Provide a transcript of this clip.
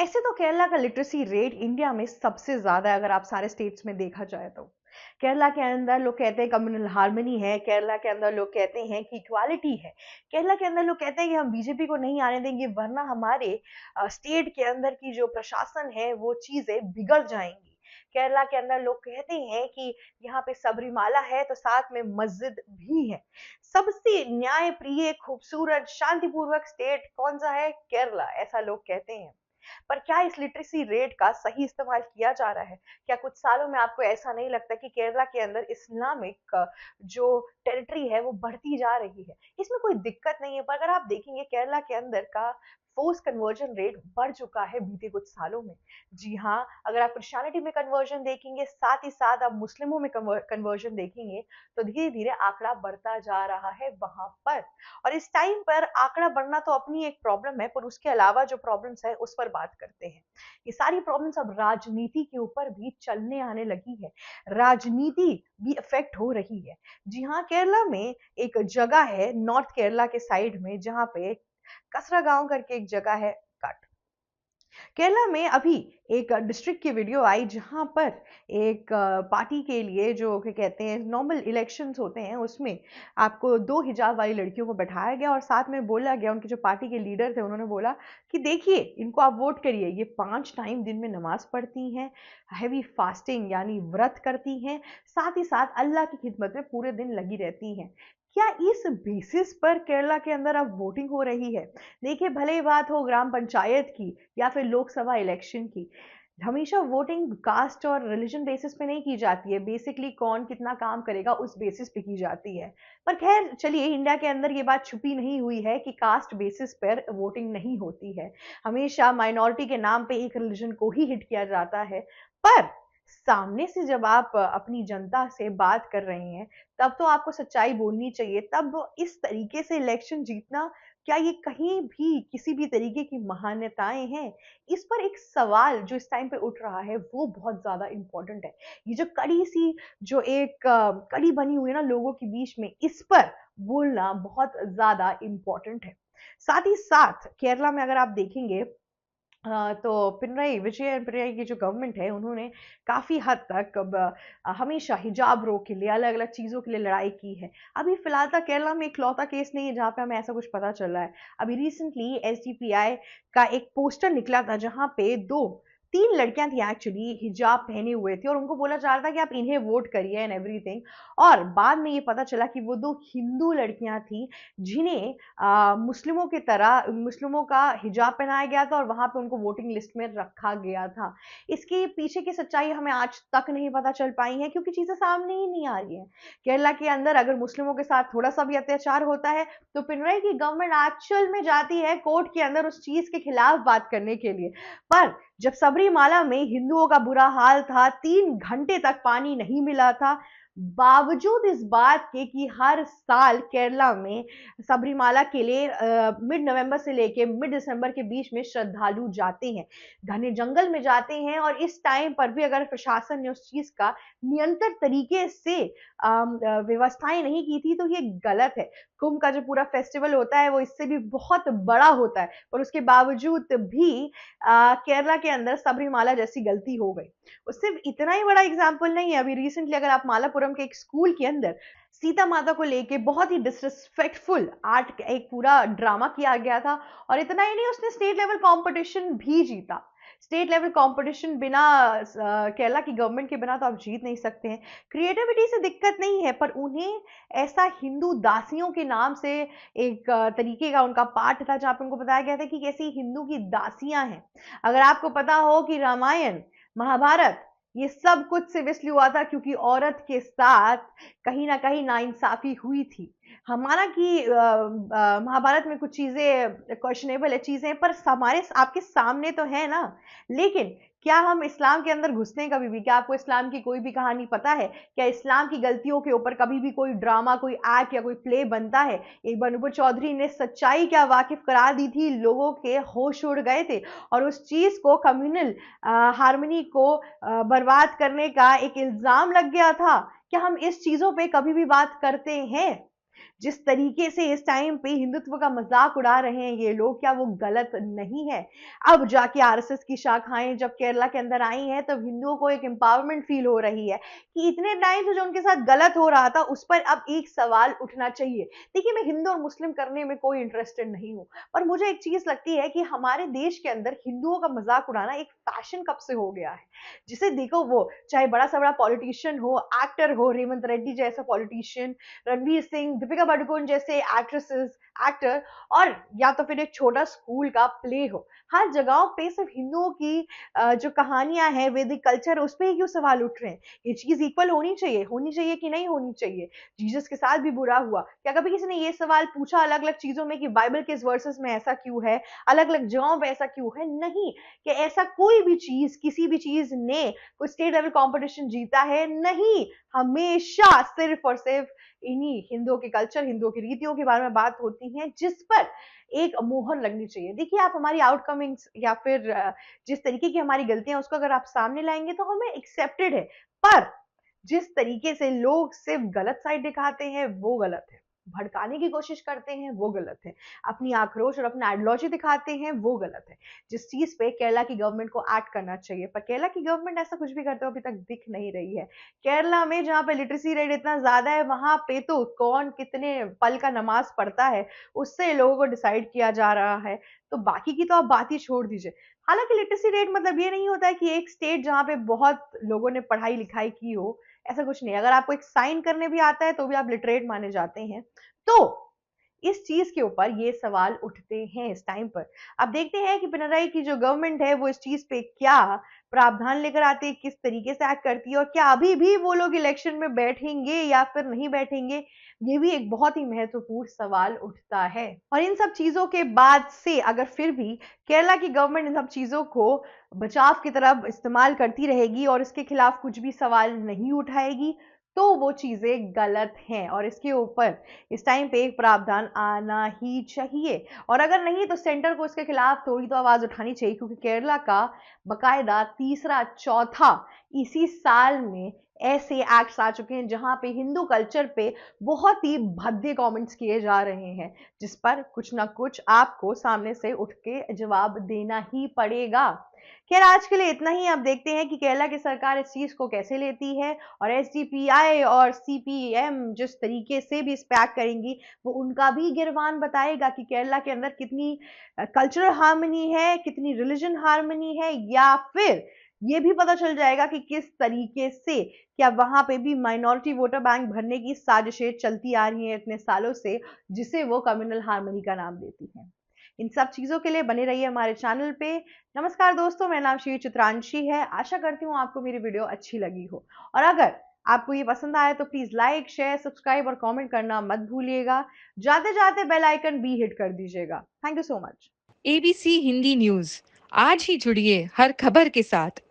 ऐसे तो केरला का लिटरेसी रेट इंडिया में सबसे ज्यादा है अगर आप सारे स्टेट्स में देखा जाए तो। केरला के अंदर लोग कहते हैं कम्युनल हार्मनी है, केरला के अंदर लोग कहते हैं कि इक्वालिटी है, केरला के अंदर लोग कहते हैं कि हम बीजेपी को नहीं आने देंगे वरना हमारे स्टेट के अंदर की जो प्रशासन है वो चीजें बिगड़ जाएंगी। केरला के अंदर लोग कहते हैं कि यहाँ पे सबरीमाला है तो साथ में मस्जिद भी है। सबसे न्याय प्रिय, खूबसूरत, शांतिपूर्वक स्टेट कौन सा है? केरला, ऐसा लोग कहते हैं। पर क्या इस लिटरेसी रेट का सही इस्तेमाल किया जा रहा है? क्या कुछ सालों में आपको ऐसा नहीं लगता कि केरला के अंदर इस्लामिक जो टेरिटरी है वो बढ़ती जा रही है? इसमें कोई दिक्कत नहीं है, पर अगर आप देखेंगे केरला के अंदर का फोर्स कन्वर्जन रेट बढ़ चुका है बीते कुछ सालों में। जी हाँ, अगर आप क्रिश्चियनिटी में कन्वर्जन देखेंगे, साथ ही साथ आप मुस्लिमों में कन्वर्जन देखेंगे, तो धीरे धीरे आंकड़ा बढ़ता जा रहा है वहां पर। और इस टाइम पर आंकड़ा बढ़ना तो अपनी एक प्रॉब्लम है, पर उसके अलावा जो प्रॉब्लम्स है उस पर बात करते हैं। ये सारी प्रॉब्लम्स अब राजनीति के ऊपर भी चलने आने लगी है, राजनीति भी इफेक्ट हो रही है। जी हाँ, केरला में एक जगह है नॉर्थ केरला के साइड में जहां पे कसरा गांव करके एक जगह है, कट। केरला में अभी एक डिस्ट्रिक्ट की वीडियो आई जहां पर एक पार्टी के लिए जो क्या कहते हैं नॉर्मल इलेक्शंस होते हैं उसमें आपको दो हिजाब वाली लड़कियों को बैठाया गया और साथ में बोला गया, उनके जो पार्टी के लीडर थे उन्होंने बोला कि देखिए इनको आप वोट करिए, ये 5 टाइम दिन में नमाज पढ़ती हैं, हैवी फास्टिंग यानी व्रत करती हैं, साथ ही साथ अल्लाह की खिदमत में पूरे दिन लगी रहती हैं। क्या इस बेसिस पर केरला के अंदर अब वोटिंग हो रही है? देखिए, भले ही बात हो ग्राम पंचायत की या फिर लोकसभा इलेक्शन की, हमेशा वोटिंग कास्ट और रिलीजन बेसिस पे नहीं की जाती है, बेसिकली कौन कितना काम करेगा उस बेसिस पे की जाती है। पर खैर चलिए, इंडिया के अंदर ये बात छुपी नहीं हुई है कि कास्ट बेसिस पर वोटिंग नहीं होती है, हमेशा माइनॉरिटी के नाम पे एक रिलीजन को ही हिट किया जाता है। पर सामने से जब आप अपनी जनता से बात कर रहे हैं तब तो आपको सच्चाई बोलनी चाहिए। तब इस तरीके से इलेक्शन जीतना, क्या ये कहीं भी किसी भी तरीके की महानताएं हैं? इस पर एक सवाल जो इस टाइम पे उठ रहा है वो बहुत ज्यादा इंपॉर्टेंट है। ये जो कड़ी सी जो एक कड़ी बनी हुई है ना लोगों के बीच में, इस पर बोलना बहुत ज्यादा इंपॉर्टेंट है। साथ ही साथ केरला में अगर आप देखेंगे तो पिनराई विजयन पिनराई की जो गवर्नमेंट है उन्होंने काफी हद तक अब हमेशा हिजाब रो के लिए, अलग अलग चीजों के लिए लड़ाई की है। अभी फिलहाल तक केरला में इकलौता केस नहीं है जहां पे हमें ऐसा कुछ पता चल रहा है। अभी रिसेंटली एसडीपीआई का एक पोस्टर निकला था जहां पे दो तीन लड़कियां थी एक्चुअली, हिजाब पहने हुए थे और उनको बोला जा रहा था कि आप इन्हें वोट करिए एंड एवरीथिंग। और बाद में ये पता चला कि वो दो हिंदू लड़कियां थी जिन्हें मुस्लिमों की तरह मुस्लिमों का हिजाब पहनाया गया था और वहां पे उनको वोटिंग लिस्ट में रखा गया था। इसके पीछे की सच्चाई हमें आज तक नहीं पता चल पाई है क्योंकि चीजें सामने ही नहीं आ रही है। केरला के अंदर अगर मुस्लिमों के साथ थोड़ा सा भी अत्याचार होता है तो पिनराई की गवर्नमेंट एक्चुअल में जाती है कोर्ट के अंदर उस चीज के खिलाफ बात करने के लिए। पर जब सबरीमाला में हिंदुओं का बुरा हाल था, 3 घंटे तक पानी नहीं मिला था, बावजूद इस बात के कि हर साल केरला में सबरीमाला के लिए मिड नवंबर से लेके मिड दिसंबर के बीच में श्रद्धालु जाते हैं, घने जंगल में जाते हैं, और इस टाइम पर भी अगर प्रशासन ने उस चीज का निरंतर तरीके से व्यवस्थाएं नहीं की थी तो ये गलत है। कुंभ का जो पूरा फेस्टिवल होता है वो इससे भी बहुत बड़ा होता है, पर उसके बावजूद भी केरला के अंदर सबरीमाला जैसी गलती हो गई। वो सिर्फ इतना ही बड़ा एग्जाम्पल नहीं है, अभी रिसेंटली अगर आप मालापुरम के एक स्कूल के अंदर सीता माता को लेके बहुत ही डिसरिस्पेक्टफुल आर्ट एक पूरा ड्रामा किया गया था, और इतना ही नहीं, उसने स्टेट लेवल कंपटीशन भी जीता। स्टेट लेवल कंपटीशन बिना केरला की गवर्नमेंट के बिना तो आप जीत नहीं सकते हैं। क्रिएटिविटी से दिक्कत नहीं है, पर उन्हें ऐसा हिंदू दासियों के नाम से एक तरीके का उनका पाठ था जहां पे उनको बताया गया था कि कैसी हिंदू की दासियां हैं। अगर आपको पता हो कि रामायण, महाभारत, ये सब कुछ सिर्फ इसलिए हुआ था क्योंकि औरत के साथ कहीं ना कहीं नाइंसाफी हुई थी। हमारा कि महाभारत में कुछ चीजें क्वेश्चनेबल है चीजें, पर हमारे आपके सामने तो है ना। लेकिन क्या हम इस्लाम के अंदर घुसते हैं कभी भी? क्या आपको इस्लाम की कोई भी कहानी पता है? क्या इस्लाम की गलतियों के ऊपर कभी भी कोई ड्रामा, कोई एक्ट या कोई प्ले बनता है? एक बार नुपुर चौधरी ने सच्चाई क्या वाकिफ करा दी थी, लोगों के होश उड़ गए थे और उस चीज को कम्युनल हार्मनी को बर्बाद करने का एक इल्जाम लग गया था। क्या हम इस चीजों पे कभी भी बात करते हैं? जिस तरीके से इस टाइम पे हिंदुत्व का मजाक उड़ा रहे हैं ये लोग, क्या वो गलत नहीं है? अब जाके आरएसएस की शाखाएं जब केरला के अंदर आई हैं, तब हिंदुओं को एक एम्पावरमेंट फील हो रही है कि इतने टाइम से जो उनके साथ गलत हो रहा था उस पर अब एक सवाल उठना चाहिए। देखिए, मैं हिंदू और मुस्लिम करने में कोई इंटरेस्टेड नहीं हूं, पर मुझे एक चीज लगती है कि हमारे देश के अंदर हिंदुओं का मजाक उड़ाना एक फैशन कब से हो गया है। जिसे देखो, वो चाहे बड़ा सा बड़ा पॉलिटिशियन हो, एक्टर हो, रेवंत रेड्डी जैसा पॉलिटिशियन, रणवीर सिंह, दीपिका पादुकोण जैसे एक्ट्रेसेस, एक्टर, और या तो फिर एक छोटा स्कूल का प्ले हो, हर जगहों पे सिर्फ हिंदुओं की जो कहानियां हैं, वैदिक कल्चर, उस पे ही क्यों सवाल उठ रहे हैं? ये चीज इक्वल होनी चाहिए कि नहीं होनी चाहिए? जीसस के साथ भी बुरा हुआ, क्या कभी किसी ने ये सवाल पूछा अलग अलग चीजों में कि बाइबल के इस वर्सेस में ऐसा क्यों है, अलग अलग जगहों पे ऐसा क्यों है? नहीं। कि ऐसा कोई भी चीज, किसी भी चीज ने कोई स्टेट लेवल कंपटीशन जीता है? नहीं। हमेशा सिर्फ और सिर्फ इन्हीं हिंदुओं के कल्चर, हिंदुओं की रीतियों के बारे में बात होती है, जिस पर एक मोहर लगनी चाहिए। देखिए, आप हमारी आउटकमिंग्स या फिर जिस तरीके की हमारी गलतियां उसको अगर आप सामने लाएंगे तो हमें एक्सेप्टेड है, पर जिस तरीके से लोग सिर्फ गलत साइड दिखाते हैं वो गलत है, भड़काने की कोशिश करते हैं वो गलत है, अपनी आक्रोश और अपना आइडियोलॉजी दिखाते हैं वो गलत है। जिस चीज पे केरला की गवर्नमेंट को एक्ट करना चाहिए, पर केरला की गवर्नमेंट ऐसा कुछ भी करते हुए अभी तक दिख नहीं रही है। केरला में जहाँ पे लिटरेसी रेट इतना ज्यादा है, वहां पे तो कौन कितने पल का नमाज पढ़ता है उससे लोगों को डिसाइड किया जा रहा है। तो बाकी की तो आप बात ही छोड़ दीजिए। हालांकि लिटरेसी रेट मतलब ये नहीं होता है कि एक स्टेट जहाँ पे बहुत लोगों ने पढ़ाई लिखाई की हो, ऐसा कुछ नहीं। अगर आपको एक साइन करने भी आता है तो भी आप लिटरेट माने जाते हैं। तो इस चीज के ऊपर ये सवाल उठते हैं इस टाइम पर। अब देखते हैं कि पिनराई की जो गवर्नमेंट है वो इस चीज पे क्या प्रावधान लेकर आती है, किस तरीके से एक्ट करती है, और क्या अभी भी वो लोग इलेक्शन में बैठेंगे या फिर नहीं बैठेंगे? ये भी एक बहुत ही महत्वपूर्ण सवाल उठता है। और इन सब चीजों के बाद से अगर फिर भी केरला की गवर्नमेंट इन सब चीजों को बचाव की तरफ इस्तेमाल करती रहेगी और इसके खिलाफ कुछ भी सवाल नहीं उठाएगी, तो वो चीजें गलत हैं और इसके ऊपर इस टाइम पे एक प्रावधान आना ही चाहिए। और अगर नहीं तो सेंटर को इसके खिलाफ थोड़ी तो आवाज उठानी चाहिए, क्योंकि केरला का बकायदा तीसरा चौथा इसी साल में ऐसे एक्ट्स आ चुके हैं जहां पे हिंदू कल्चर पे बहुत ही भद्दे कमेंट्स किए जा रहे हैं, जिस पर कुछ ना कुछ आपको सामने से उठ के जवाब देना ही पड़ेगा। खैर, आज के लिए इतना ही। अब देखते हैं कि केरला की सरकार इस चीज को कैसे लेती है, और एसडीपीआई और सीपीएम जिस तरीके से भी इस पे एक्ट करेंगी वो उनका भी गिरवान बताएगा कि केरला के अंदर कितनी कल्चरल हार्मनी है, कितनी रिलीजन हार्मनी है, या फिर ये भी पता चल जाएगा कि किस तरीके से क्या वहां पे भी माइनॉरिटी वोटर बैंक भरने की साजिशें चलती आ रही हैं इतने सालों से, जिसे वो कम्युनल हार्मनी का नाम देती हैं। इन सब चीजों के लिए बने रहिए हमारे चैनल पे। नमस्कार दोस्तों, मेरा नाम श्री चित्रांशी है। आशा करती हूँ आपको मेरी वीडियो अच्छी लगी हो, और अगर आपको ये पसंद आए तो प्लीज लाइक, शेयर, सब्सक्राइब और कमेंट करना मत भूलिएगा। जाते जाते बेल आइकन भी हिट कर दीजिएगा। Thank you so much. ABC Hindi news, आज ही जुड़िए हर खबर के साथ।